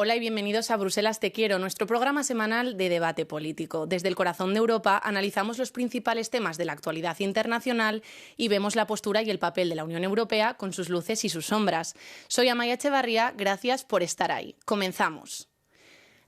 Hola y bienvenidos a Bruselas Te Quiero, nuestro programa semanal de debate político. Desde el corazón de Europa analizamos los principales temas de la actualidad internacional y vemos la postura y el papel de la Unión Europea con sus luces y sus sombras. Soy Amaia Echevarría, gracias por estar ahí. Comenzamos.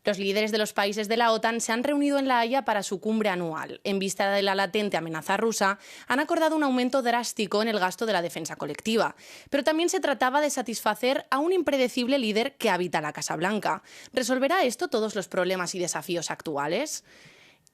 Los líderes de los países de la OTAN se han reunido en La Haya para su cumbre anual. En vista de la latente amenaza rusa, han acordado un aumento drástico en el gasto de la defensa colectiva. Pero también se trataba de satisfacer a un impredecible líder que habita la Casa Blanca. ¿Resolverá esto todos los problemas y desafíos actuales?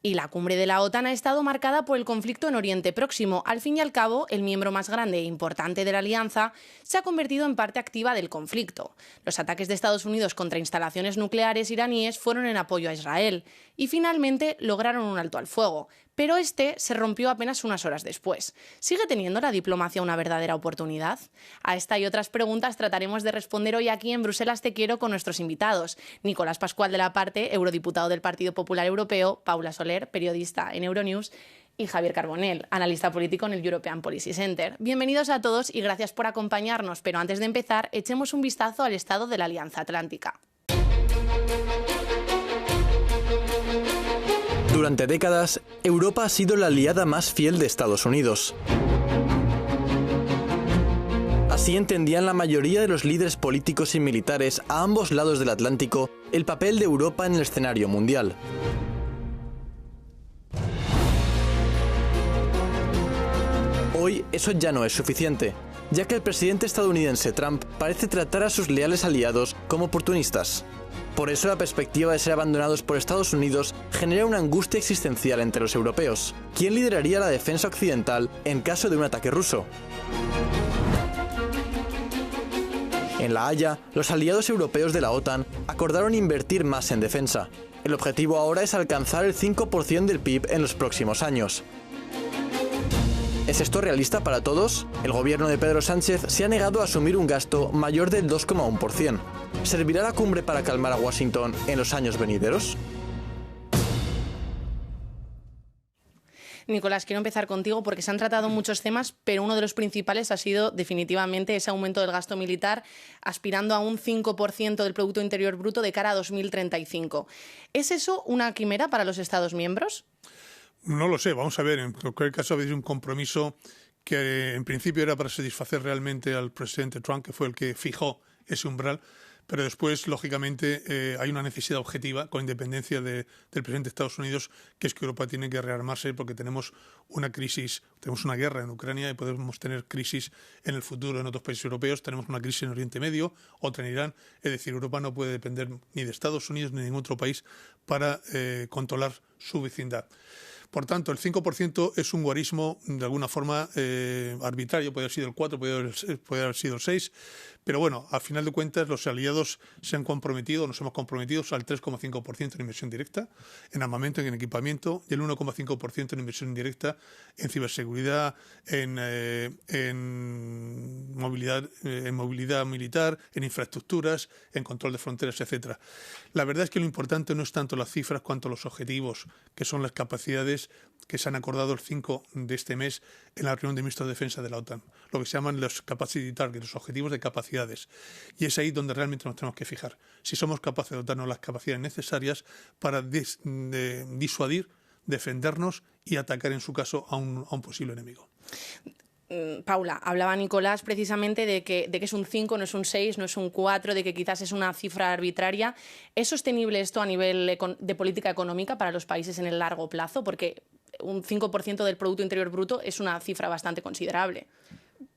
Y la cumbre de la OTAN ha estado marcada por el conflicto en Oriente Próximo. Al fin y al cabo, el miembro más grande e importante de la alianza se ha convertido en parte activa del conflicto. Los ataques de Estados Unidos contra instalaciones nucleares iraníes fueron en apoyo a Israel y finalmente lograron un alto al fuego. Pero este se rompió apenas unas horas después. ¿Sigue teniendo la diplomacia una verdadera oportunidad? A esta y otras preguntas trataremos de responder hoy aquí en Bruselas Te Quiero con nuestros invitados. Nicolás Pascual de la Parte, eurodiputado del Partido Popular Europeo, Paula Soler, periodista en Euronews, y Javier Carbonell, analista político en el European Policy Center. Bienvenidos a todos y gracias por acompañarnos, pero antes de empezar, echemos un vistazo al estado de la Alianza Atlántica. Durante décadas, Europa ha sido la aliada más fiel de Estados Unidos. Así entendían la mayoría de los líderes políticos y militares a ambos lados del Atlántico el papel de Europa en el escenario mundial. Hoy eso ya no es suficiente, ya que el presidente estadounidense Trump parece tratar a sus leales aliados como oportunistas. Por eso la perspectiva de ser abandonados por Estados Unidos genera una angustia existencial entre los europeos. ¿Quién lideraría la defensa occidental en caso de un ataque ruso? En La Haya, los aliados europeos de la OTAN acordaron invertir más en defensa. El objetivo ahora es alcanzar el 5% del PIB en los próximos años. ¿Es esto realista para todos? El gobierno de Pedro Sánchez se ha negado a asumir un gasto mayor del 2,1%. ¿Servirá la cumbre para calmar a Washington en los años venideros? Nicolás, quiero empezar contigo porque se han tratado muchos temas, pero uno de los principales ha sido definitivamente ese aumento del gasto militar, aspirando a un 5% del Producto Interior Bruto de cara a 2035. ¿Es eso una quimera para los Estados miembros? No lo sé, vamos a ver, en cualquier caso ha habido un compromiso que en principio era para satisfacer realmente al presidente Trump, que fue el que fijó ese umbral, pero después, lógicamente, hay una necesidad objetiva, con independencia del presidente de Estados Unidos, que es que Europa tiene que rearmarse porque tenemos una crisis, tenemos una guerra en Ucrania y podemos tener crisis en el futuro en otros países europeos, tenemos una crisis en Oriente Medio, otra en Irán, es decir, Europa no puede depender ni de Estados Unidos ni de ningún otro país para controlar su vecindad. Por tanto, el 5% es un guarismo de alguna forma arbitrario, puede haber sido el 4, puede haber sido el 6, pero bueno, al final de cuentas los aliados se han comprometido, nos hemos comprometido al 3,5% en inversión directa, en armamento, en equipamiento, y el 1,5% en inversión directa en ciberseguridad, en movilidad militar, en infraestructuras, en control de fronteras, etcétera. La verdad es que lo importante no es tanto las cifras cuanto los objetivos, que son las capacidades que se han acordado el 5 de este mes en la reunión de ministros de Defensa de la OTAN, lo que se llaman los capacity targets, los objetivos de capacidades. Y es ahí donde realmente nos tenemos que fijar, si somos capaces de dotarnos las capacidades necesarias para disuadir, defendernos y atacar en su caso a un posible enemigo. Paula, hablaba Nicolás precisamente de que es un 5, no es un 6, no es un 4, de que quizás es una cifra arbitraria. ¿Es sostenible esto a nivel de política económica para los países en el largo plazo? Porque un 5% del Producto Interior Bruto es una cifra bastante considerable.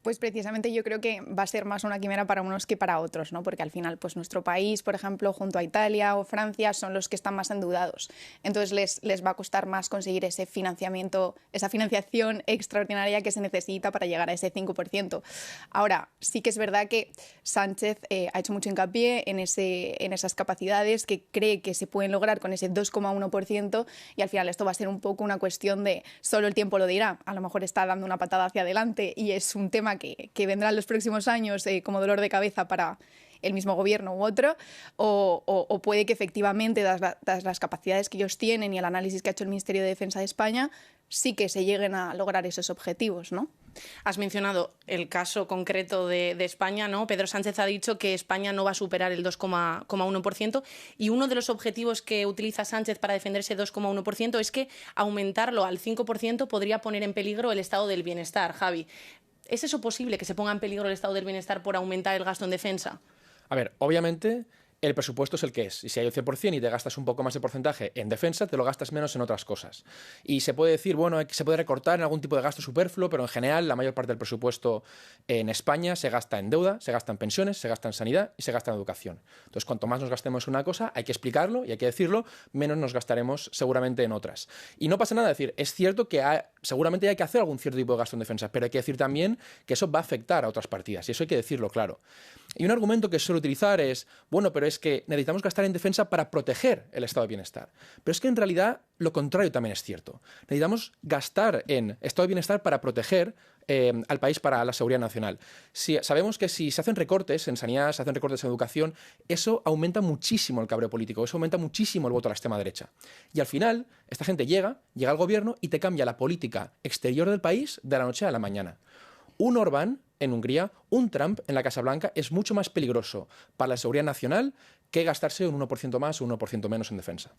Pues precisamente yo creo que va a ser más una quimera para unos que para otros, ¿no? Porque al final, pues nuestro país, por ejemplo, junto a Italia o Francia, son los que están más endeudados. Entonces les va a costar más conseguir ese financiamiento, esa financiación extraordinaria que se necesita para llegar a ese 5%. Ahora, sí que es verdad que Sánchez ha hecho mucho hincapié en esas capacidades que cree que se pueden lograr con ese 2,1%, y al final esto va a ser un poco una cuestión de solo el tiempo lo dirá. A lo mejor está dando una patada hacia adelante y es un tema que vendrá en los próximos años como dolor de cabeza para el mismo gobierno u otro, o puede que efectivamente, dadas las capacidades que ellos tienen y el análisis que ha hecho el Ministerio de Defensa de España, sí que se lleguen a lograr esos objetivos, ¿no? Has mencionado el caso concreto de España, ¿no? Pedro Sánchez ha dicho que España no va a superar el 2,1% y uno de los objetivos que utiliza Sánchez para defender ese 2,1% es que aumentarlo al 5% podría poner en peligro el estado del bienestar. Javi, ¿es eso posible, que se ponga en peligro el estado del bienestar por aumentar el gasto en defensa? A ver, obviamente el presupuesto es el que es. Y si hay un 100% y te gastas un poco más de porcentaje en defensa, te lo gastas menos en otras cosas. Y se puede decir, bueno, se puede recortar en algún tipo de gasto superfluo, pero en general la mayor parte del presupuesto en España se gasta en deuda, se gasta en pensiones, se gasta en sanidad y se gasta en educación. Entonces, cuanto más nos gastemos en una cosa, hay que explicarlo y hay que decirlo, menos nos gastaremos seguramente en otras. Y no pasa nada, decir, es cierto que seguramente hay que hacer algún cierto tipo de gasto en defensa, pero hay que decir también que eso va a afectar a otras partidas y eso hay que decirlo claro. Y un argumento que suelo utilizar es, bueno, pero es que necesitamos gastar en defensa para proteger el estado de bienestar. Pero es que en realidad lo contrario también es cierto. Necesitamos gastar en estado de bienestar para proteger al país, para la seguridad nacional. Sabemos que si se hacen recortes en sanidad, se hacen recortes en educación, eso aumenta muchísimo el cabreo político, eso aumenta muchísimo el voto a la extrema derecha. Y al final, esta gente llega al gobierno y te cambia la política exterior del país de la noche a la mañana. Un Orbán en Hungría, un Trump en la Casa Blanca es mucho más peligroso para la seguridad nacional que gastarse un 1% más o un 1% menos en defensa.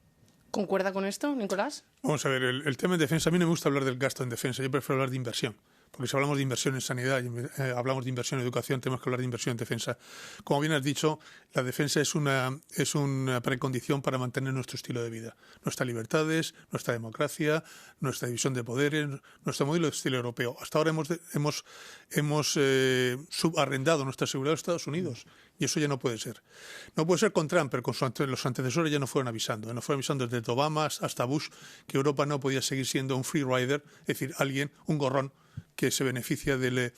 ¿Concuerda con esto, Nicolás? Vamos a ver, el tema de defensa, a mí no me gusta hablar del gasto en defensa, yo prefiero hablar de inversión. Porque si hablamos de inversión en sanidad y hablamos de inversión en educación, tenemos que hablar de inversión en defensa. Como bien has dicho, la defensa es una precondición para mantener nuestro estilo de vida, nuestras libertades, nuestra democracia, nuestra división de poderes, nuestro modelo de estilo europeo. Hasta ahora hemos subarrendado nuestra seguridad a los Estados Unidos y eso ya no puede ser. No puede ser con Trump, pero con los antecesores ya nos fueron avisando. Nos fueron avisando desde Obama hasta Bush que Europa no podía seguir siendo un free rider, es decir, un gorrón que se beneficia de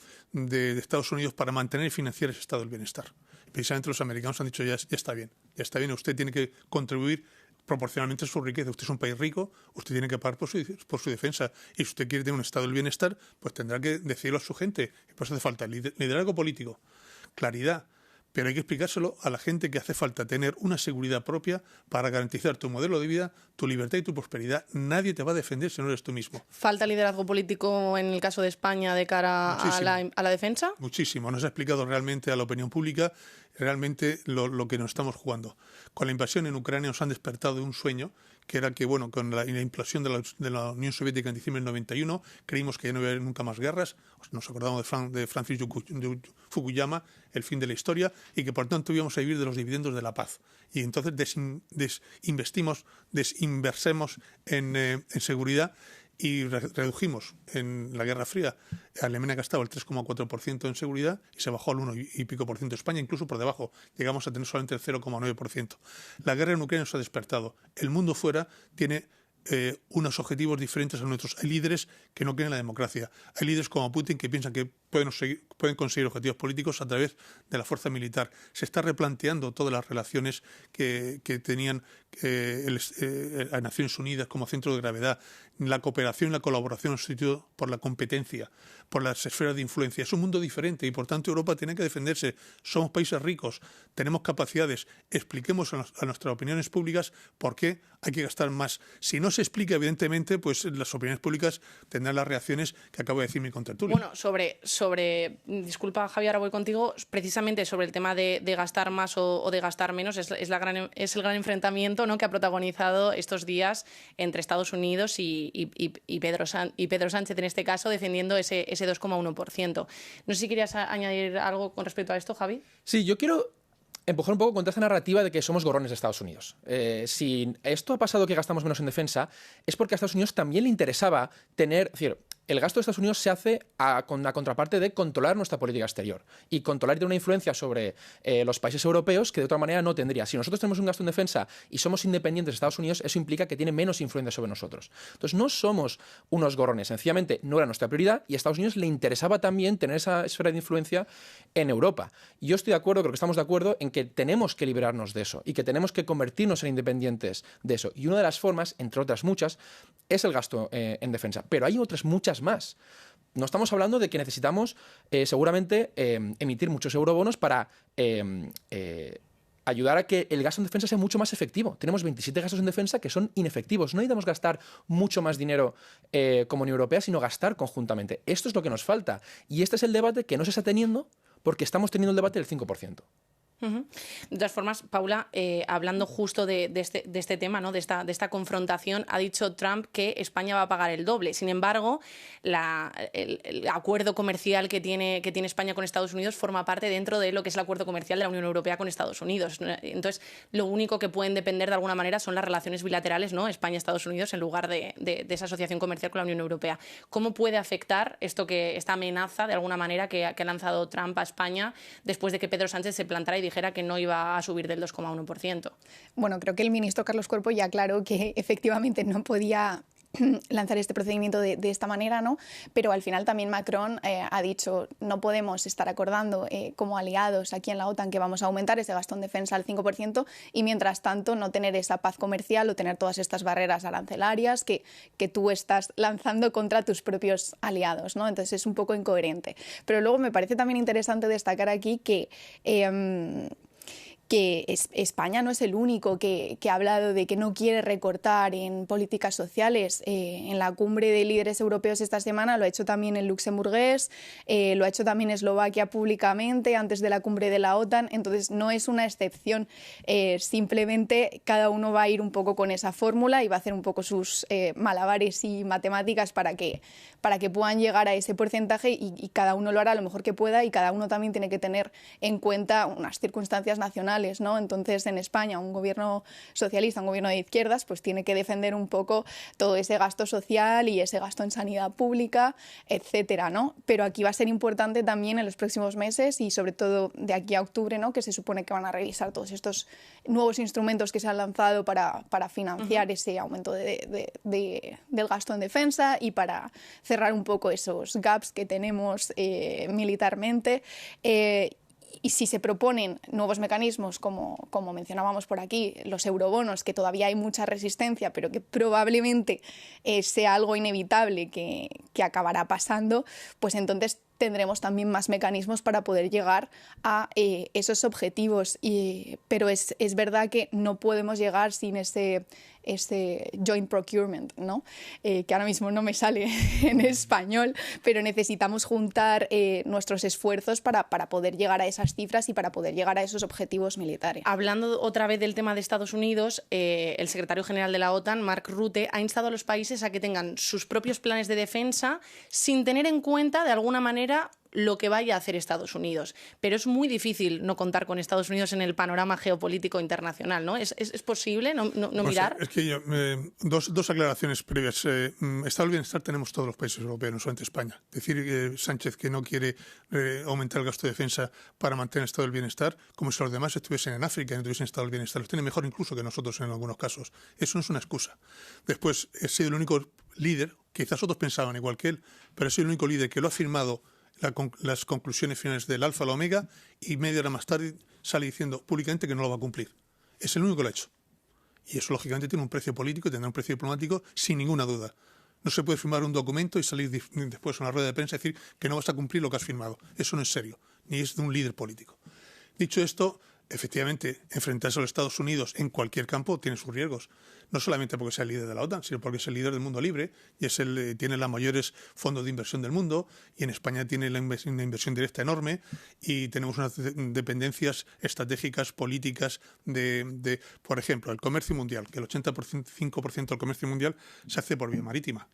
Estados Unidos para mantener y financiar ese estado del bienestar. Precisamente los americanos han dicho ya está bien, usted tiene que contribuir proporcionalmente a su riqueza. Usted es un país rico, usted tiene que pagar por su defensa. Y si usted quiere tener un estado del bienestar, pues tendrá que decirlo a su gente. Y por eso hace falta liderazgo político, claridad, pero hay que explicárselo a la gente que hace falta tener una seguridad propia para garantizar tu modelo de vida, tu libertad y tu prosperidad. Nadie te va a defender si no eres tú mismo. ¿Falta liderazgo político en el caso de España de cara a la defensa? Muchísimo. No se ha explicado realmente a la opinión pública realmente lo que nos estamos jugando. Con la invasión en Ucrania nos han despertado de un sueño que era que, bueno, con la implosión de la Unión Soviética en diciembre del 91, creímos que ya no iba a haber nunca más guerras, nos acordamos de Francis Fukuyama, el fin de la historia, y que por tanto íbamos a vivir de los dividendos de la paz. Y entonces desinversemos en seguridad y redujimos en la Guerra Fría. Alemania gastaba el 3,4% en seguridad y se bajó al 1 y pico por ciento. España incluso por debajo, llegamos a tener solamente el 0,9%. La guerra en Ucrania nos ha despertado. El mundo fuera tiene unos objetivos diferentes a nuestros. Hay líderes que no creen en la democracia. Hay líderes como Putin que piensan que pueden conseguir objetivos políticos a través de la fuerza militar. Se está replanteando todas las relaciones que tenían a Naciones Unidas como centro de gravedad. La cooperación y la colaboración sustituido por la competencia, por las esferas de influencia. Es un mundo diferente y por tanto Europa tiene que defenderse. Somos países ricos, tenemos capacidades. Expliquemos a nuestras opiniones públicas por qué hay que gastar más. Si no se explica, evidentemente, pues las opiniones públicas tendrán las reacciones que acabo de decir mi contertulio. Bueno, disculpa Javier, ahora voy contigo, precisamente sobre el tema de gastar más o de gastar menos, es el gran enfrentamiento, ¿no?, que ha protagonizado estos días entre Estados Unidos y Pedro Sánchez en este caso, defendiendo ese 2,1%. No sé si querías añadir algo con respecto a esto, Javi. Sí, yo quiero empujar un poco contra esta narrativa de que somos gorrones de Estados Unidos. Si esto ha pasado que gastamos menos en defensa, es porque a Estados Unidos también le interesaba tener... Es decir, el gasto de Estados Unidos se hace con la contraparte de controlar nuestra política exterior y controlar y tener una influencia sobre los países europeos que de otra manera no tendría. Si nosotros tenemos un gasto en defensa y somos independientes de Estados Unidos, eso implica que tiene menos influencia sobre nosotros. Entonces no somos unos gorrones, sencillamente no era nuestra prioridad y a Estados Unidos le interesaba también tener esa esfera de influencia en Europa. Y yo estoy de acuerdo, creo que estamos de acuerdo en que tenemos que liberarnos de eso y que tenemos que convertirnos en independientes de eso. Y una de las formas, entre otras muchas, es el gasto en defensa. Pero hay otras muchas más. no estamos hablando de que necesitamos seguramente emitir muchos eurobonos para ayudar a que el gasto en defensa sea mucho más efectivo. Tenemos 27 gastos en defensa que son inefectivos. No necesitamos gastar mucho más dinero como Unión Europea, sino gastar conjuntamente. Esto es lo que nos falta. Y este es el debate que no se está teniendo porque estamos teniendo el debate del 5%. De todas formas, Paula, hablando justo de este tema, ¿no? de esta confrontación, ha dicho Trump que España va a pagar el doble. Sin embargo, el acuerdo comercial que tiene España con Estados Unidos forma parte dentro de lo que es el acuerdo comercial de la Unión Europea con Estados Unidos. Entonces, lo único que pueden depender de alguna manera son las relaciones bilaterales, ¿no? España-Estados Unidos en lugar de esa asociación comercial con la Unión Europea. ¿Cómo puede afectar esta amenaza, de alguna manera, que ha lanzado Trump a España después de que Pedro Sánchez se plantara y dijera que no iba a subir del 2,1%? Bueno, creo que el ministro Carlos Cuerpo ya aclaró que efectivamente no podía lanzar este procedimiento de esta manera, ¿no? Pero al final también Macron ha dicho no podemos estar acordando como aliados aquí en la OTAN que vamos a aumentar ese gasto en defensa al 5% y mientras tanto no tener esa paz comercial o tener todas estas barreras arancelarias que tú estás lanzando contra tus propios aliados, ¿no? Entonces es un poco incoherente. Pero luego me parece también interesante destacar aquí que España no es el único que ha hablado de que no quiere recortar en políticas sociales. En la cumbre de líderes europeos esta semana lo ha hecho también el luxemburgués, lo ha hecho también Eslovaquia públicamente antes de la cumbre de la OTAN. Entonces no es una excepción, simplemente cada uno va a ir un poco con esa fórmula y va a hacer un poco sus malabares y matemáticas para que puedan llegar a ese porcentaje y cada uno lo hará lo mejor que pueda y cada uno también tiene que tener en cuenta unas circunstancias nacionales, ¿no? Entonces, en España, un gobierno socialista, un gobierno de izquierdas, pues tiene que defender un poco todo ese gasto social y ese gasto en sanidad pública, etcétera, ¿no? Pero aquí va a ser importante también en los próximos meses y sobre todo de aquí a octubre, ¿no? Que se supone que van a revisar todos estos nuevos instrumentos que se han lanzado para financiar ese aumento del gasto en defensa y para cerrar un poco esos gaps que tenemos militarmente. Y si se proponen nuevos mecanismos, como mencionábamos por aquí, los eurobonos, que todavía hay mucha resistencia, pero que probablemente sea algo inevitable que acabará pasando, pues entonces tendremos también más mecanismos para poder llegar a esos objetivos. Pero es verdad que no podemos llegar sin ese joint procurement, ¿no? Que ahora mismo no me sale en español, pero necesitamos juntar nuestros esfuerzos para poder llegar a esas cifras y para poder llegar a esos objetivos militares. Hablando otra vez del tema de Estados Unidos, el secretario general de la OTAN, Mark Rutte, ha instado a los países a que tengan sus propios planes de defensa sin tener en cuenta, de alguna manera, lo que vaya a hacer Estados Unidos. Pero es muy difícil no contar con Estados Unidos en el panorama geopolítico internacional, ¿no? ¿Es posible no mirar? Es que dos aclaraciones previas. Estado del bienestar tenemos todos los países europeos, no solamente España. Decir Sánchez que no quiere aumentar el gasto de defensa para mantener el estado del bienestar, como si los demás estuviesen en África y no tuviesen estado del bienestar. Los tiene mejor incluso que nosotros en algunos casos. Eso no es una excusa. Después, he sido el único líder, quizás otros pensaban igual que él, pero he sido el único líder que lo ha firmado las conclusiones finales del Alfa a la Omega y media hora más tarde sale diciendo públicamente que no lo va a cumplir. Es el único que lo ha hecho. Y eso, lógicamente, tiene un precio político y tendrá un precio diplomático sin ninguna duda. No se puede firmar un documento y salir después a una rueda de prensa y decir que no vas a cumplir lo que has firmado. Eso no es serio, ni es de un líder político. Dicho esto, efectivamente, enfrentarse a los Estados Unidos en cualquier campo tiene sus riesgos. No solamente porque sea el líder de la OTAN, sino porque es el líder del mundo libre y tiene los mayores fondos de inversión del mundo y en España tiene una inversión directa enorme y tenemos unas dependencias estratégicas, políticas por ejemplo, el comercio mundial, que el 85% del comercio mundial se hace por vía marítima.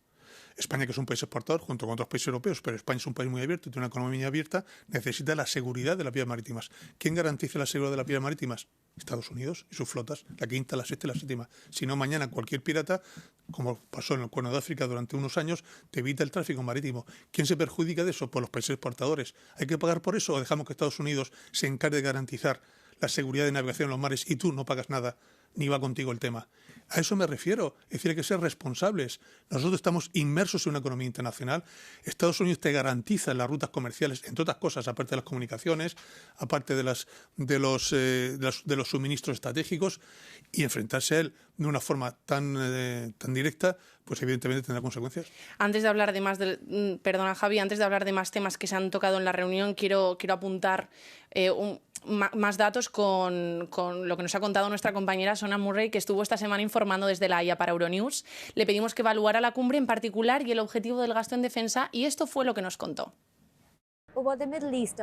España, que es un país exportador junto con otros países europeos, pero España es un país muy abierto y tiene una economía muy abierta, necesita la seguridad de las vías marítimas. ¿Quién garantiza la seguridad de las vías marítimas? Estados Unidos y sus flotas, la quinta, la sexta y la séptima. Si no, mañana cualquier pirata, como pasó en el Cuerno de África durante unos años, te evita el tráfico marítimo. ¿Quién se perjudica de eso? Pues los países exportadores. ¿Hay que pagar por eso o dejamos que Estados Unidos se encargue de garantizar la seguridad de navegación en los mares y tú no pagas nada ni va contigo el tema. A eso me refiero. Es decir, hay que ser responsables. Nosotros estamos inmersos en una economía internacional. Estados Unidos te garantiza las rutas comerciales, entre otras cosas, aparte de las comunicaciones, aparte de los suministros estratégicos, y enfrentarse a él de una forma tan directa, pues evidentemente tendrá consecuencias. Antes de hablar de más, perdona Javi, antes de hablar de más temas que se han tocado en la reunión, quiero apuntar más datos con lo que nos ha contado nuestra compañera Sona Murray, que estuvo esta semana informando desde La Haya para Euronews. Le pedimos que evaluara la cumbre en particular y el objetivo del gasto en defensa, y esto fue lo que nos contó.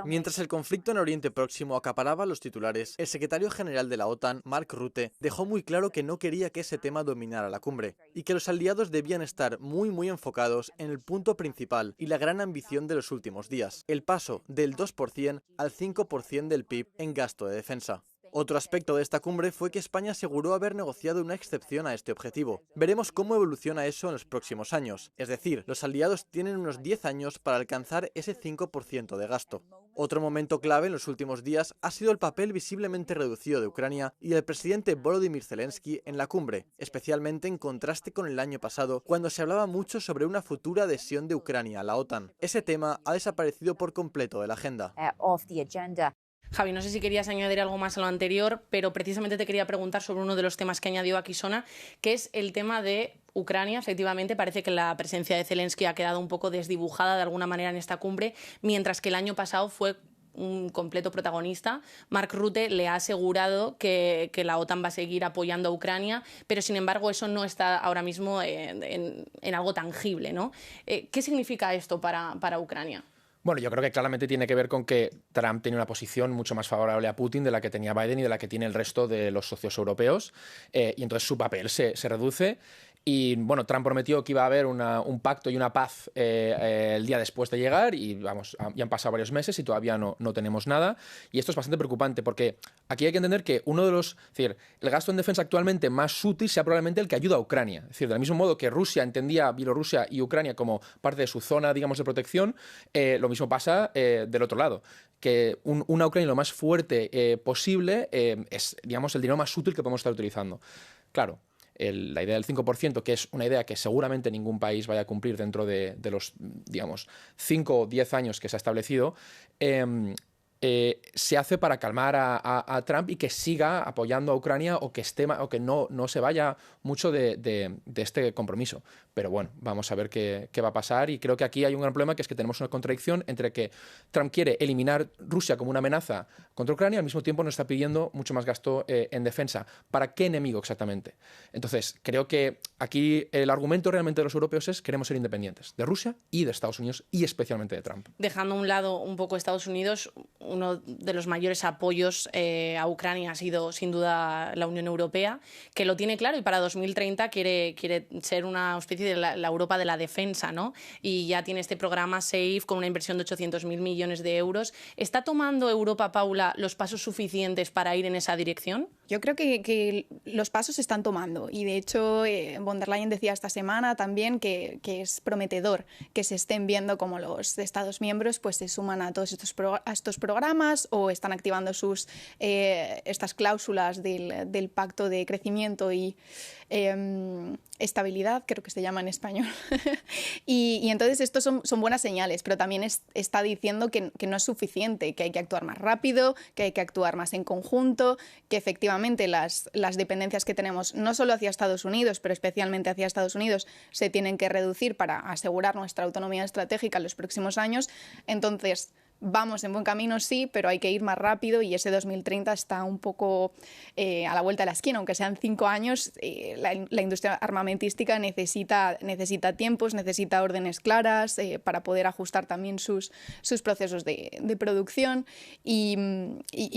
Mientras el conflicto en Oriente Próximo acaparaba los titulares, el secretario general de la OTAN, Mark Rutte, dejó muy claro que no quería que ese tema dominara la cumbre y que los aliados debían estar muy enfocados en el punto principal y la gran ambición de los últimos días, el paso del 2% al 5% del PIB en gasto de defensa. Otro aspecto de esta cumbre fue que España aseguró haber negociado una excepción a este objetivo. Veremos cómo evoluciona eso en los próximos años. Es decir, los aliados tienen unos 10 años para alcanzar ese 5% de gasto. Otro momento clave en los últimos días ha sido el papel visiblemente reducido de Ucrania y el presidente Volodymyr Zelensky en la cumbre, especialmente en contraste con el año pasado, cuando se hablaba mucho sobre una futura adhesión de Ucrania a la OTAN. Ese tema ha desaparecido por completo de la agenda. Javi, no sé si querías añadir algo más a lo anterior, pero precisamente te quería preguntar sobre uno de los temas que añadió aquí Sona, que es el tema de Ucrania. Efectivamente, parece que la presencia de Zelensky ha quedado un poco desdibujada de alguna manera en esta cumbre, mientras que el año pasado fue un completo protagonista. Mark Rutte le ha asegurado que la OTAN va a seguir apoyando a Ucrania, pero sin embargo eso no está ahora mismo en algo tangible, ¿no? ¿Qué significa esto para Ucrania? Bueno, yo creo que claramente tiene que ver con que Trump tiene una posición mucho más favorable a Putin de la que tenía Biden y de la que tiene el resto de los socios europeos, y entonces su papel se reduce. Y bueno, Trump prometió que iba a haber un pacto y una paz el día después de llegar, y vamos, ya han pasado varios meses y todavía no tenemos nada. Y esto es bastante preocupante porque aquí hay que entender que es decir, el gasto en defensa actualmente más útil sea probablemente el que ayuda a Ucrania. Es decir, del mismo modo que Rusia entendía Bielorrusia y Ucrania como parte de su zona, digamos, de protección, lo mismo pasa del otro lado. Que una Ucrania lo más fuerte posible es, digamos, el dinero más útil que podemos estar utilizando. Claro. La idea del 5%, que es una idea que seguramente ningún país vaya a cumplir dentro de los, digamos, 5 o 10 años que se ha establecido, se hace para calmar a Trump y que siga apoyando a Ucrania o que no se vaya mucho de este compromiso. Pero bueno, vamos a ver qué va a pasar, y creo que aquí hay un gran problema, que es que tenemos una contradicción entre que Trump quiere eliminar Rusia como una amenaza contra Ucrania, al mismo tiempo nos está pidiendo mucho más gasto en defensa. ¿Para qué enemigo exactamente? Entonces, creo que aquí el argumento realmente de los europeos es: queremos ser independientes de Rusia y de Estados Unidos, y especialmente de Trump. Dejando a un lado un poco Estados Unidos, uno de los mayores apoyos a Ucrania ha sido sin duda la Unión Europea, que lo tiene claro y para 2030 quiere ser una especie de la Europa de la defensa, ¿no? Y ya tiene este programa SAFE con una inversión de 800.000 millones de euros. ¿Está tomando Europa, Paula, los pasos suficientes para ir en esa dirección? Yo creo que los pasos se están tomando, y de hecho von der Leyen decía esta semana también que es prometedor que se estén viendo cómo los Estados miembros pues se suman a todos estos programas o están activando estas cláusulas del pacto de crecimiento y estabilidad, creo que se llama en español. y entonces estos son buenas señales, pero también está diciendo que no es suficiente, que hay que actuar más rápido, que hay que actuar más en conjunto, que efectivamente las dependencias que tenemos no solo hacia Estados Unidos, pero especialmente hacia Estados Unidos, se tienen que reducir para asegurar nuestra autonomía estratégica en los próximos años. Entonces, vamos en buen camino, sí, pero hay que ir más rápido, y ese 2030 está un poco a la vuelta de la esquina. Aunque sean 5 años, la industria armamentística necesita tiempos, necesita órdenes claras para poder ajustar también sus procesos de producción, y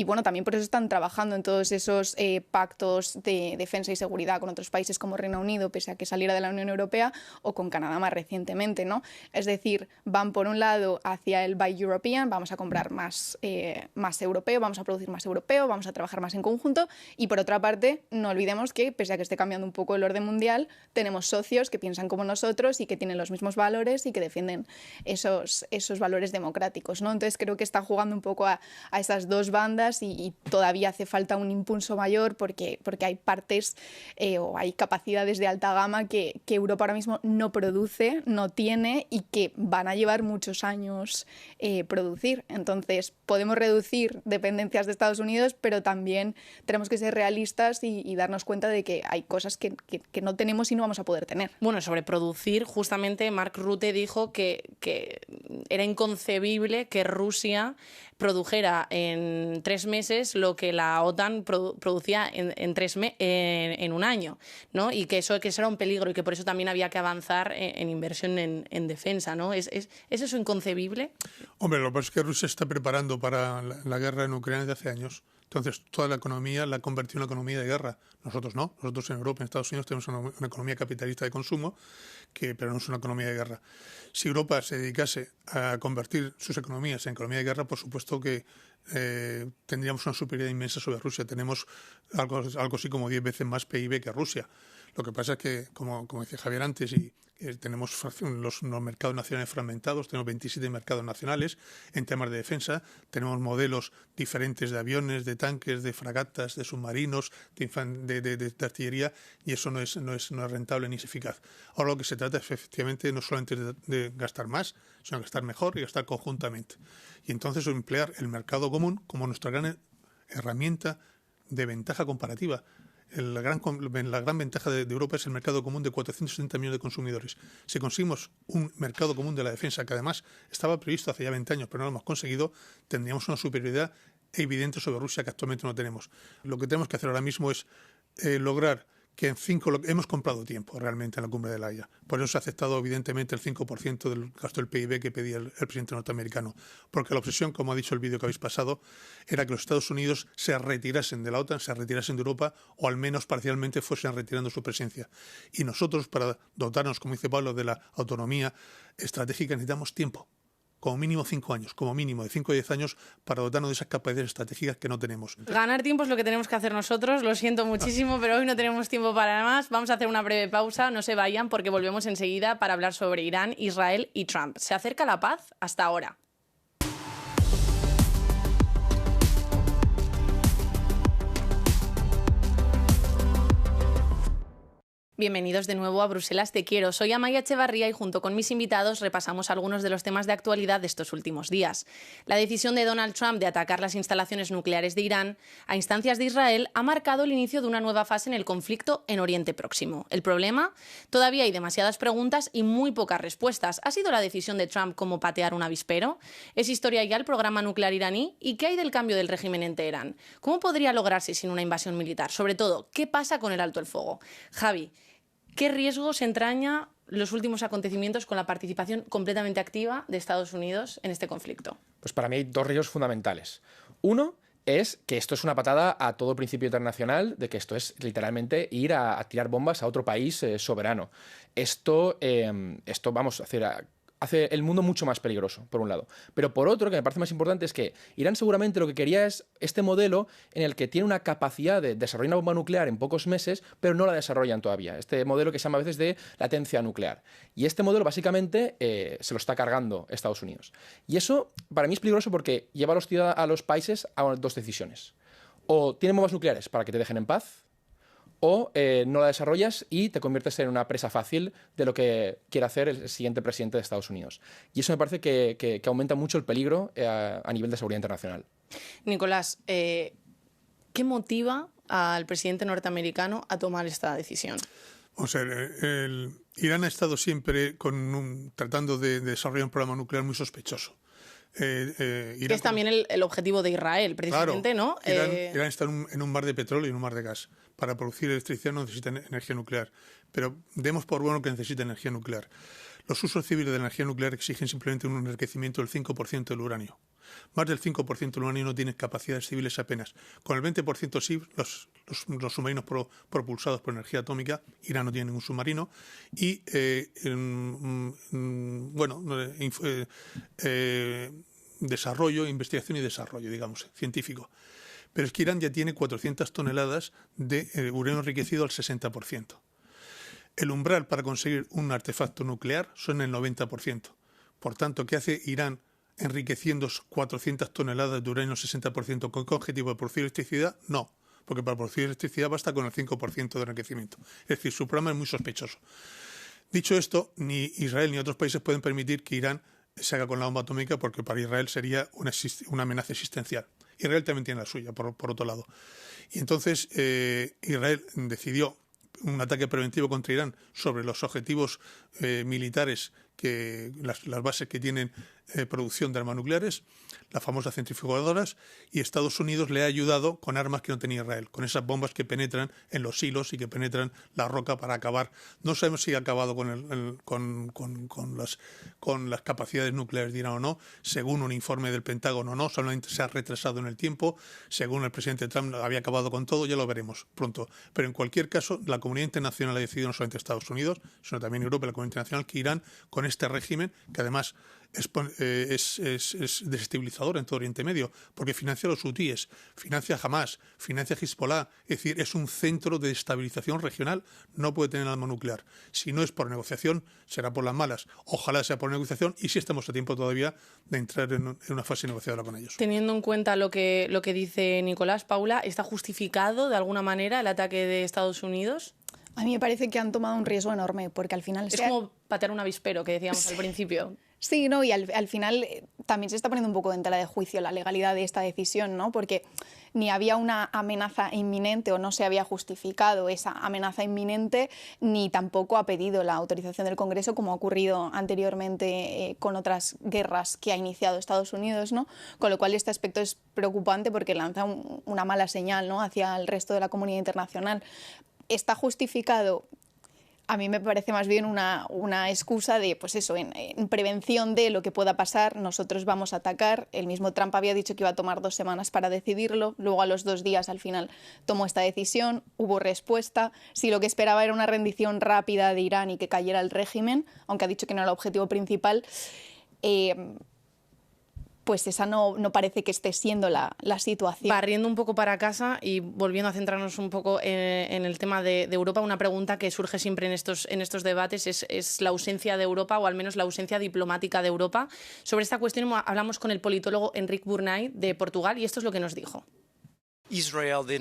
bueno, también por eso están trabajando en todos esos pactos de defensa y seguridad con otros países como Reino Unido, pese a que saliera de la Unión Europea, o con Canadá más recientemente, ¿no? Es decir, van por un lado hacia el Buy European, vamos a comprar más europeo, vamos a producir más europeo, vamos a trabajar más en conjunto. Y por otra parte, no olvidemos que, pese a que esté cambiando un poco el orden mundial, tenemos socios que piensan como nosotros y que tienen los mismos valores y que defienden esos valores democráticos, ¿no? Entonces creo que está jugando un poco a esas dos bandas y todavía hace falta un impulso mayor porque hay partes o hay capacidades de alta gama que Europa ahora mismo no produce, no tiene y que van a llevar muchos años producir. Entonces podemos reducir dependencias de Estados Unidos, pero también tenemos que ser realistas y darnos cuenta de que hay cosas que no tenemos y no vamos a poder tener. Bueno, sobre producir, justamente Mark Rutte dijo que era inconcebible que Rusia produjera en 3 meses lo que la OTAN producía en un año, ¿no? Y que eso era un peligro y que por eso también había que avanzar en inversión en defensa, ¿no? ¿Es eso inconcebible? Hombre, lo que pasa es que Rusia está preparando para la guerra en Ucrania desde hace años. Entonces, toda la economía la ha convertido en una economía de guerra. Nosotros no. Nosotros en Europa, en Estados Unidos, tenemos una economía capitalista de consumo, pero no es una economía de guerra. Si Europa se dedicase a convertir sus economías en economía de guerra, por supuesto que tendríamos una superioridad inmensa sobre Rusia. Tenemos algo así como 10 veces más PIB que Rusia. Lo que pasa es que, como decía Javier antes, tenemos los mercados nacionales fragmentados, tenemos 27 mercados nacionales en temas de defensa, tenemos modelos diferentes de aviones, de tanques, de fragatas, de submarinos, de artillería, y eso no es rentable ni es eficaz. Ahora lo que se trata es efectivamente no solamente de gastar más, sino de gastar mejor y gastar conjuntamente. Y entonces emplear el mercado común como nuestra gran herramienta de ventaja comparativa. La gran ventaja de Europa es el mercado común de 470 millones de consumidores. Si conseguimos un mercado común de la defensa, que además estaba previsto hace ya 20 años, pero no lo hemos conseguido, tendríamos una superioridad evidente sobre Rusia que actualmente no tenemos. Lo que tenemos que hacer ahora mismo es lograr que hemos comprado tiempo realmente en la cumbre de La Haya. Por eso se ha aceptado evidentemente el 5% del gasto del PIB que pedía el presidente norteamericano. Porque la obsesión, como ha dicho el vídeo que habéis pasado, era que los Estados Unidos se retirasen de la OTAN, se retirasen de Europa, o al menos parcialmente fuesen retirando su presencia. Y nosotros, para dotarnos, como dice Pablo, de la autonomía estratégica, necesitamos tiempo. Como mínimo 5 años, como mínimo de 5 a 10 años para dotarnos de esas capacidades estratégicas que no tenemos. Ganar tiempo es lo que tenemos que hacer nosotros, lo siento muchísimo, pero hoy no tenemos tiempo para más. Vamos a hacer una breve pausa, no se vayan porque volvemos enseguida para hablar sobre Irán, Israel y Trump. ¿Se acerca la paz? Hasta ahora. Bienvenidos de nuevo a Bruselas Te Quiero. Soy Amaya Echevarría y junto con mis invitados repasamos algunos de los temas de actualidad de estos últimos días. La decisión de Donald Trump de atacar las instalaciones nucleares de Irán a instancias de Israel ha marcado el inicio de una nueva fase en el conflicto en Oriente Próximo. ¿El problema? Todavía hay demasiadas preguntas y muy pocas respuestas. ¿Ha sido la decisión de Trump como patear un avispero? ¿Es historia ya el programa nuclear iraní? ¿Y qué hay del cambio del régimen en Teherán? ¿Cómo podría lograrse sin una invasión militar? Sobre todo, ¿qué pasa con el alto el fuego? Javi, ¿qué riesgos entraña los últimos acontecimientos con la participación completamente activa de Estados Unidos en este conflicto? Pues para mí hay 2 riesgos fundamentales. Uno es que esto es una patada a todo principio internacional, de que esto es literalmente ir a tirar bombas a otro país soberano. Esto vamos a hace el mundo mucho más peligroso, por un lado. Pero por otro, que me parece más importante, es que Irán seguramente lo que quería es este modelo en el que tiene una capacidad de desarrollar una bomba nuclear en pocos meses, pero no la desarrollan todavía. Este modelo que se llama a veces de latencia nuclear. Y este modelo básicamente se lo está cargando Estados Unidos. Y eso para mí es peligroso porque lleva a los países a 2 decisiones. O tienen bombas nucleares para que te dejen en paz, o no la desarrollas y te conviertes en una presa fácil de lo que quiere hacer el siguiente presidente de Estados Unidos. Y eso me parece que aumenta mucho el peligro a nivel de seguridad internacional. Nicolás, ¿qué motiva al presidente norteamericano a tomar esta decisión? O sea, Irán ha estado siempre tratando de desarrollar un programa nuclear muy sospechoso. Que es también el objetivo de Israel, precisamente, claro, ¿no? Irán está en un mar de petróleo y en un mar de gas. Para producir electricidad no necesita energía nuclear, pero demos por bueno que necesita energía nuclear. Los usos civiles de la energía nuclear exigen simplemente un enriquecimiento del 5% del uranio. Más del 5% del uranio no tiene capacidades civiles apenas. Con el 20% sí, los submarinos propulsados por energía atómica, Irán no tiene ningún submarino, y desarrollo, investigación y desarrollo, digamos, científico. Pero es que Irán ya tiene 400 toneladas de uranio enriquecido al 60%. El umbral para conseguir un artefacto nuclear son el 90%. Por tanto, ¿qué hace Irán enriqueciendo 400 toneladas de uranio al 60% con qué objetivo de producir electricidad? No, porque para producir electricidad basta con el 5% de enriquecimiento. Es decir, su programa es muy sospechoso. Dicho esto, ni Israel ni otros países pueden permitir que Irán se haga con la bomba atómica, porque para Israel sería una amenaza existencial. Israel también tiene la suya, por otro lado. Y entonces Israel decidió un ataque preventivo contra Irán sobre los objetivos militares, las bases que tienen producción de armas nucleares, las famosas centrifugadoras, y Estados Unidos le ha ayudado con armas que no tenía Israel, con esas bombas que penetran en los hilos y que penetran la roca para acabar. No sabemos si ha acabado con las capacidades nucleares de Irán o no, según un informe del Pentágono no, solamente se ha retrasado en el tiempo, según el presidente Trump había acabado con todo, ya lo veremos pronto. Pero en cualquier caso, la comunidad internacional ha decidido, no solamente Estados Unidos, sino también Europa y la comunidad internacional, que Irán, con este régimen, que además es desestabilizador en todo Oriente Medio, porque financia a los hutíes, financia a Hamas, financia a Hezbollah, es decir, es un centro de estabilización regional, no puede tener arma nuclear. Si no es por negociación, será por las malas. Ojalá sea por negociación, y sí estamos a tiempo todavía de entrar en una fase negociadora con ellos. Teniendo en cuenta lo que dice Nicolás, Paula, ¿está justificado de alguna manera el ataque de Estados Unidos? A mí me parece que han tomado un riesgo enorme, porque al final... Es como patear un avispero, que decíamos al principio. Sí, no, y al final también se está poniendo un poco en tela de juicio la legalidad de esta decisión, ¿no? Porque ni había una amenaza inminente o no se había justificado esa amenaza inminente, ni tampoco ha pedido la autorización del Congreso, como ha ocurrido anteriormente con otras guerras que ha iniciado Estados Unidos, ¿no? Con lo cual este aspecto es preocupante porque lanza una mala señal, ¿no?, hacia el resto de la comunidad internacional. ¿Está justificado? A mí me parece más bien una excusa de, pues eso, en prevención de lo que pueda pasar, nosotros vamos a atacar. El mismo Trump había dicho que iba a tomar 2 semanas para decidirlo, luego a los 2 días al final tomó esta decisión, hubo respuesta. Si lo que esperaba era una rendición rápida de Irán y que cayera el régimen, aunque ha dicho que no era el objetivo principal, pues esa no parece que esté siendo la situación. Barriendo un poco para casa y volviendo a centrarnos un poco en el tema de Europa, una pregunta que surge siempre en estos debates es la ausencia de Europa, o al menos la ausencia diplomática de Europa. Sobre esta cuestión hablamos con el politólogo Enric Burnay de Portugal, y esto es lo que nos dijo. Israel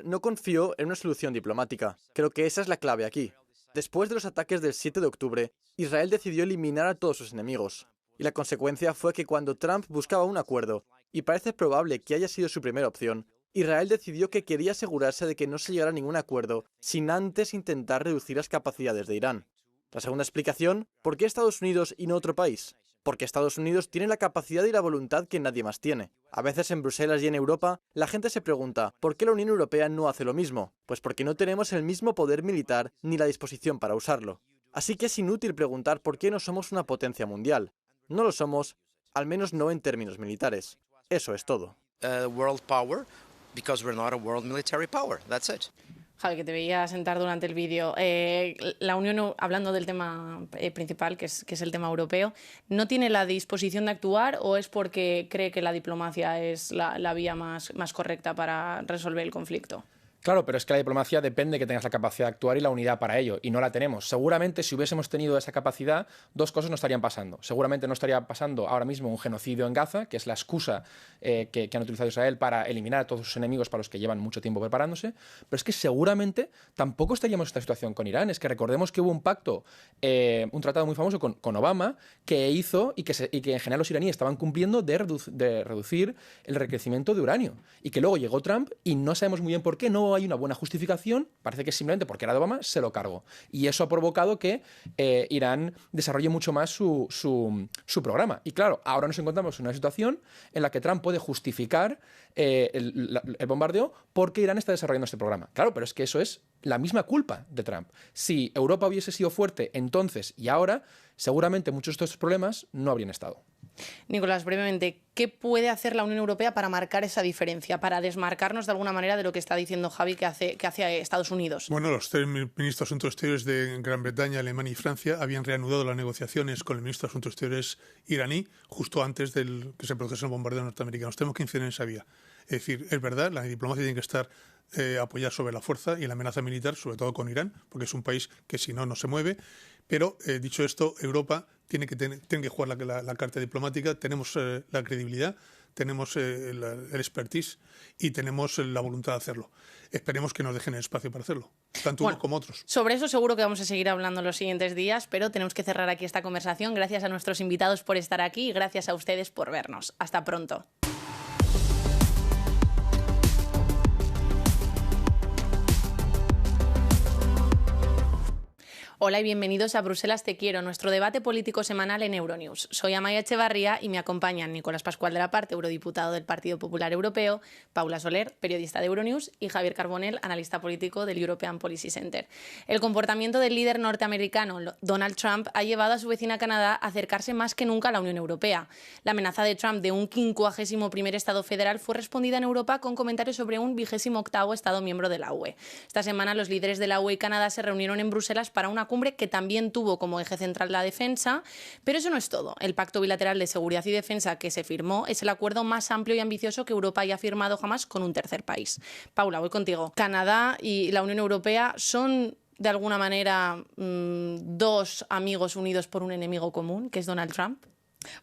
no confió en una solución diplomática. Creo que esa es la clave aquí. Después de los ataques del 7 de octubre, Israel decidió eliminar a todos sus enemigos. Y la consecuencia fue que cuando Trump buscaba un acuerdo, y parece probable que haya sido su primera opción, Israel decidió que quería asegurarse de que no se llegara a ningún acuerdo sin antes intentar reducir las capacidades de Irán. La segunda explicación, ¿por qué Estados Unidos y no otro país? Porque Estados Unidos tiene la capacidad y la voluntad que nadie más tiene. A veces en Bruselas y en Europa, la gente se pregunta, ¿por qué la Unión Europea no hace lo mismo? Pues porque no tenemos el mismo poder militar ni la disposición para usarlo. Así que es inútil preguntar por qué no somos una potencia mundial. No lo somos, al menos no en términos militares. Eso es todo. World power, because we're not a world military power. That's it. Javi, que te veía sentar durante el vídeo. La Unión, hablando del tema principal, que es el tema europeo, ¿no tiene la disposición de actuar, o es porque cree que la diplomacia es la vía más correcta para resolver el conflicto? Claro, pero es que la diplomacia depende de que tengas la capacidad de actuar y la unidad para ello, y no la tenemos. Seguramente si hubiésemos tenido esa capacidad, 2 cosas no estarían pasando. Seguramente no estaría pasando ahora mismo un genocidio en Gaza, que es la excusa que han utilizado Israel para eliminar a todos sus enemigos para los que llevan mucho tiempo preparándose, pero es que seguramente tampoco estaríamos en esta situación con Irán. Es que recordemos que hubo un pacto, un tratado muy famoso con Obama, que hizo y que en general los iraníes estaban cumpliendo de reducir el enriquecimiento de uranio, y que luego llegó Trump y no sabemos muy bien por qué, no hay una buena justificación, parece que simplemente porque era de Obama se lo cargó. Y eso ha provocado que Irán desarrolle mucho más su programa. Y claro, ahora nos encontramos en una situación en la que Trump puede justificar el bombardeo porque Irán está desarrollando este programa. Claro, pero es que eso es la misma culpa de Trump. Si Europa hubiese sido fuerte entonces y ahora, seguramente muchos de estos problemas no habrían estado. Nicolás, brevemente, ¿qué puede hacer la Unión Europea para marcar esa diferencia, para desmarcarnos de alguna manera de lo que está diciendo Javi que hace Estados Unidos? Bueno, los tres ministros de Asuntos Exteriores de Gran Bretaña, Alemania y Francia habían reanudado las negociaciones con el ministro de Asuntos Exteriores iraní justo antes de que se produjese el bombardeo norteamericano. Tenemos que incidir en esa vía. Es decir, es verdad, la diplomacia tiene que estar apoyada sobre la fuerza y la amenaza militar, sobre todo con Irán, porque es un país que si no, no se mueve. Pero, dicho esto, Europa tiene que jugar la carta diplomática. Tenemos la credibilidad, tenemos el expertise y tenemos la voluntad de hacerlo. Esperemos que nos dejen el espacio para hacerlo, tanto unos como otros. Sobre eso seguro que vamos a seguir hablando en los siguientes días, pero tenemos que cerrar aquí esta conversación. Gracias a nuestros invitados por estar aquí y gracias a ustedes por vernos. Hasta pronto. Hola y bienvenidos a Bruselas Te Quiero, nuestro debate político semanal en Euronews. Soy Amaia Echevarría y me acompañan Nicolás Pascual de la Parte, eurodiputado del Partido Popular Europeo, Paula Soler, periodista de Euronews, y Javier Carbonell, analista político del European Policy Center. El comportamiento del líder norteamericano Donald Trump ha llevado a su vecina Canadá a acercarse más que nunca a la Unión Europea. La amenaza de Trump de un 51º Estado federal fue respondida en Europa con comentarios sobre un 28º Estado miembro de la UE. Esta semana los líderes de la UE y Canadá se reunieron en Bruselas para una cumbre que también tuvo como eje central la defensa, pero eso no es todo. El Pacto Bilateral de Seguridad y Defensa que se firmó es el acuerdo más amplio y ambicioso que Europa haya firmado jamás con un tercer país. Paula, voy contigo. Canadá y la Unión Europea son de alguna manera dos amigos unidos por un enemigo común, que es Donald Trump.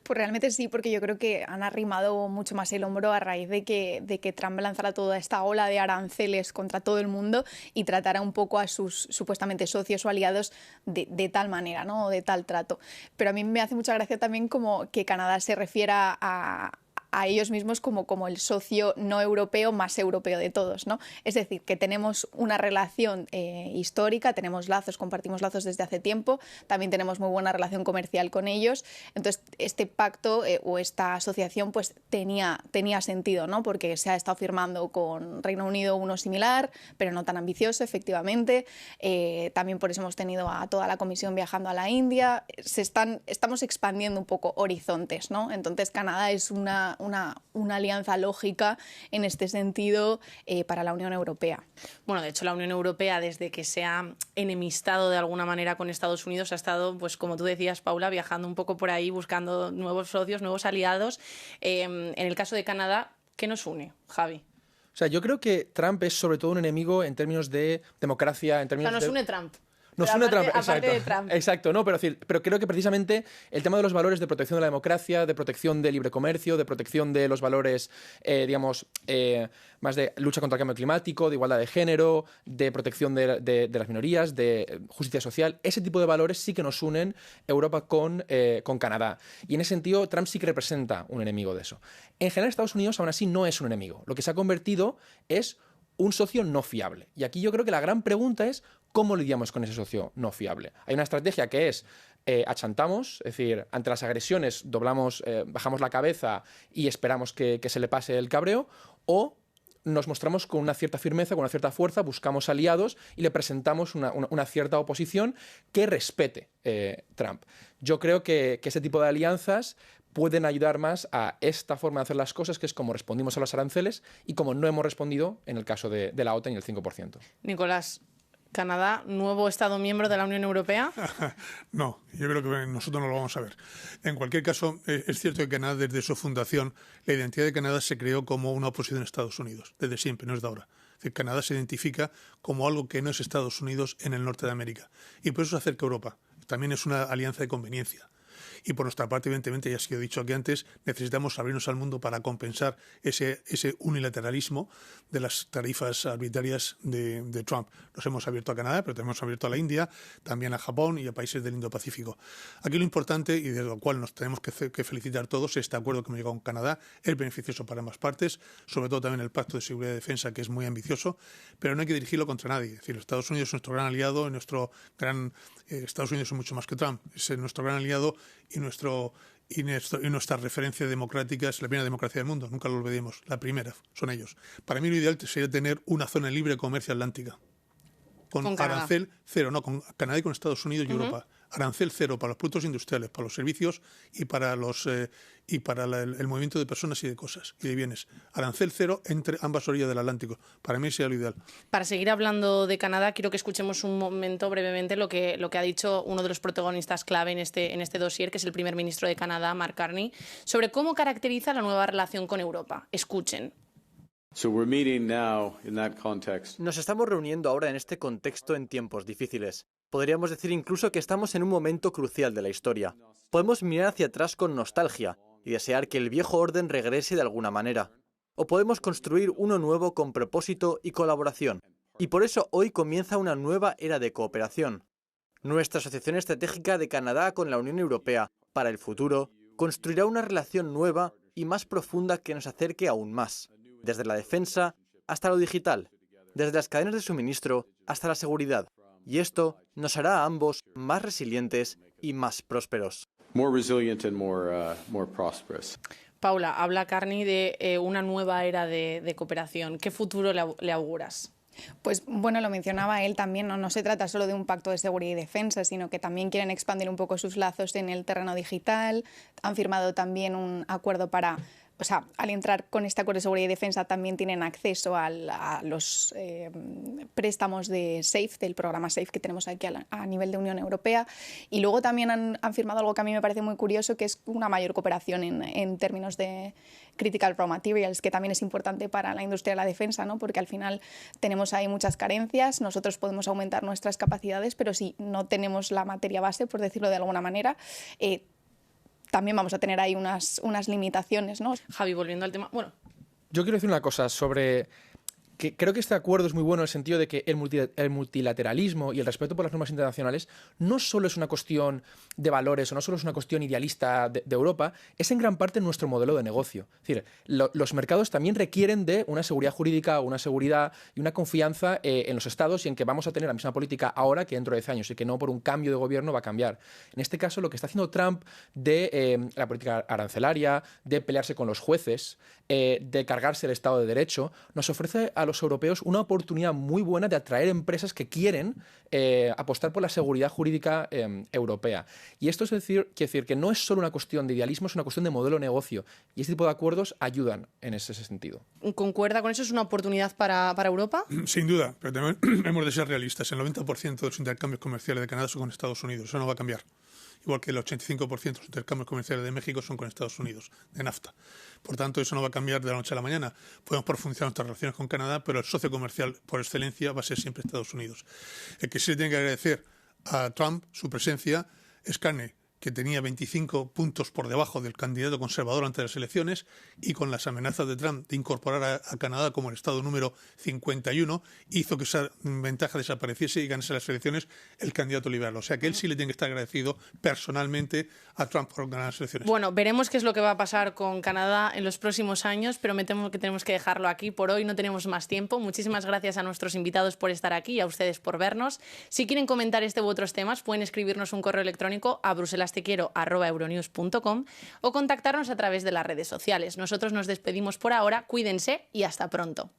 Pues realmente sí, porque yo creo que han arrimado mucho más el hombro a raíz de que Trump lanzara toda esta ola de aranceles contra todo el mundo y tratara un poco a sus supuestamente socios o aliados de tal manera, ¿no? O de tal trato. Pero a mí me hace mucha gracia también como que Canadá se refiera a ellos mismos como el socio no europeo más europeo de todos, ¿no? Es decir, que tenemos una relación histórica, tenemos lazos, compartimos lazos desde hace tiempo, también tenemos muy buena relación comercial con ellos. Entonces, este pacto o esta asociación pues tenía sentido, ¿no? Porque se ha estado firmando con Reino Unido uno similar, pero no tan ambicioso, efectivamente. También por eso hemos tenido a toda la comisión viajando a la India. Estamos expandiendo un poco horizontes, ¿no? Entonces, Canadá es una alianza lógica en este sentido para la Unión Europea. Bueno, de hecho, la Unión Europea, desde que se ha enemistado de alguna manera con Estados Unidos, ha estado, pues como tú decías, Paula, viajando un poco por ahí, buscando nuevos socios, nuevos aliados. En el caso de Canadá, ¿qué nos une, Javi? O sea, yo creo que Trump es sobre todo un enemigo en términos de democracia, en términos nos une Trump. Nos une Trump, aparte de Trump. Exacto, no, pero creo que precisamente el tema de los valores de protección de la democracia, de protección del libre comercio, de protección de los valores, más de lucha contra el cambio climático, de igualdad de género, de protección de las minorías, de justicia social, ese tipo de valores sí que nos unen Europa con Canadá. Y en ese sentido, Trump sí que representa un enemigo de eso. En general, Estados Unidos aún así no es un enemigo. Lo que se ha convertido es un socio no fiable. Y aquí yo creo que la gran pregunta es ¿cómo lidiamos con ese socio no fiable? Hay una estrategia que es achantamos, es decir, ante las agresiones bajamos la cabeza y esperamos que se le pase el cabreo, o nos mostramos con una cierta firmeza, con una cierta fuerza, buscamos aliados y le presentamos una cierta oposición que respete Trump. Yo creo que ese tipo de alianzas pueden ayudar más a esta forma de hacer las cosas, que es como respondimos a los aranceles y como no hemos respondido en el caso de la OTAN y el 5%. Nicolás, ¿Canadá, nuevo Estado miembro de la Unión Europea? No, yo creo que nosotros no lo vamos a ver. En cualquier caso, es cierto que Canadá, desde su fundación, la identidad de Canadá se creó como una oposición a Estados Unidos, desde siempre, no es de ahora. Es decir, Canadá se identifica como algo que no es Estados Unidos en el norte de América. Y por eso se acerca a Europa. También es una alianza de conveniencia. Y por nuestra parte, evidentemente, ya ha sido dicho aquí antes, necesitamos abrirnos al mundo para compensar ese unilateralismo de las tarifas arbitrarias de Trump. Nos hemos abierto a Canadá, pero también hemos abierto a la India, también a Japón y a países del Indo-Pacífico. Aquí lo importante, y de lo cual nos tenemos que felicitar todos, este acuerdo que hemos llegado con Canadá es beneficioso para ambas partes, sobre todo también el Pacto de Seguridad y Defensa, que es muy ambicioso, pero no hay que dirigirlo contra nadie. Es decir, Estados Unidos es nuestro gran aliado, Estados Unidos es mucho más que Trump, es nuestro gran aliado y nuestra referencia democrática es la primera democracia del mundo, nunca lo olvidemos, la primera son ellos. Para mí lo ideal sería tener una zona libre de comercio atlántica. con arancel cero, no, con Canadá y con Estados Unidos y Europa. Arancel cero para los productos industriales, para los servicios y para el movimiento de personas y de cosas y de bienes. Arancel cero entre ambas orillas del Atlántico. Para mí sería lo ideal. Para seguir hablando de Canadá, quiero que escuchemos un momento brevemente lo que ha dicho uno de los protagonistas clave en este dossier, que es el primer ministro de Canadá, Mark Carney, sobre cómo caracteriza la nueva relación con Europa. Escuchen. Nos estamos reuniendo ahora en este contexto en tiempos difíciles. Podríamos decir incluso que estamos en un momento crucial de la historia. Podemos mirar hacia atrás con nostalgia y desear que el viejo orden regrese de alguna manera. O podemos construir uno nuevo con propósito y colaboración. Y por eso hoy comienza una nueva era de cooperación. Nuestra Asociación Estratégica de Canadá con la Unión Europea para el futuro construirá una relación nueva y más profunda que nos acerque aún más. Desde la defensa hasta lo digital, desde las cadenas de suministro hasta la seguridad. Y esto nos hará a ambos más resilientes y más prósperos. Paula, habla Carney de una nueva era de cooperación. ¿Qué futuro le auguras? Pues bueno, lo mencionaba él también, no se trata solo de un pacto de seguridad y defensa, sino que también quieren expandir un poco sus lazos en el terreno digital. Han firmado también un acuerdo al entrar con este acuerdo de seguridad y defensa también tienen acceso a los préstamos de SAFE, del programa SAFE que tenemos aquí a nivel de Unión Europea. Y luego también han firmado algo que a mí me parece muy curioso, que es una mayor cooperación en términos de critical raw materials, que también es importante para la industria de la defensa, ¿no? Porque al final tenemos ahí muchas carencias, nosotros podemos aumentar nuestras capacidades, pero si no tenemos la materia base, por decirlo de alguna manera, también vamos a tener ahí unas limitaciones, ¿no? Javi, volviendo al tema. Bueno, yo quiero decir una cosa sobre que creo que este acuerdo es muy bueno en el sentido de que el multilateralismo y el respeto por las normas internacionales no solo es una cuestión de valores o no solo es una cuestión idealista de Europa, es en gran parte nuestro modelo de negocio. Es decir, los mercados también requieren de una seguridad jurídica, una seguridad y una confianza en los estados y en que vamos a tener la misma política ahora que dentro de 10 años y que no por un cambio de gobierno va a cambiar. En este caso, lo que está haciendo Trump de la política arancelaria, de pelearse con los jueces, de cargarse el Estado de Derecho, nos ofrece a los europeos una oportunidad muy buena de atraer empresas que quieren apostar por la seguridad jurídica europea. Y esto quiere decir que no es solo una cuestión de idealismo, es una cuestión de modelo de negocio. Y este tipo de acuerdos ayudan en ese sentido. ¿Concuerda con eso? ¿Es una oportunidad para Europa? Sin duda, pero también hemos de ser realistas. El 90% de los intercambios comerciales de Canadá son con Estados Unidos. Eso no va a cambiar. Igual que el 85% de los intercambios comerciales de México son con Estados Unidos, de NAFTA. Por tanto, eso no va a cambiar de la noche a la mañana. Podemos profundizar nuestras relaciones con Canadá, pero el socio comercial por excelencia va a ser siempre Estados Unidos. El que sí le tiene que agradecer a Trump su presencia es Carney, que tenía 25 puntos por debajo del candidato conservador ante las elecciones, y con las amenazas de Trump de incorporar a Canadá como el estado número 51, hizo que esa ventaja desapareciese y ganase las elecciones el candidato liberal. O sea que él sí le tiene que estar agradecido personalmente a Trump por ganar las elecciones. Bueno, veremos qué es lo que va a pasar con Canadá en los próximos años, pero me temo que tenemos que dejarlo aquí por hoy, no tenemos más tiempo. Muchísimas gracias a nuestros invitados por estar aquí y a ustedes por vernos. Si quieren comentar este u otros temas, pueden escribirnos un correo electrónico a bruselastequiero@euronews.com o contactarnos a través de las redes sociales. Nosotros nos despedimos por ahora, cuídense y hasta pronto.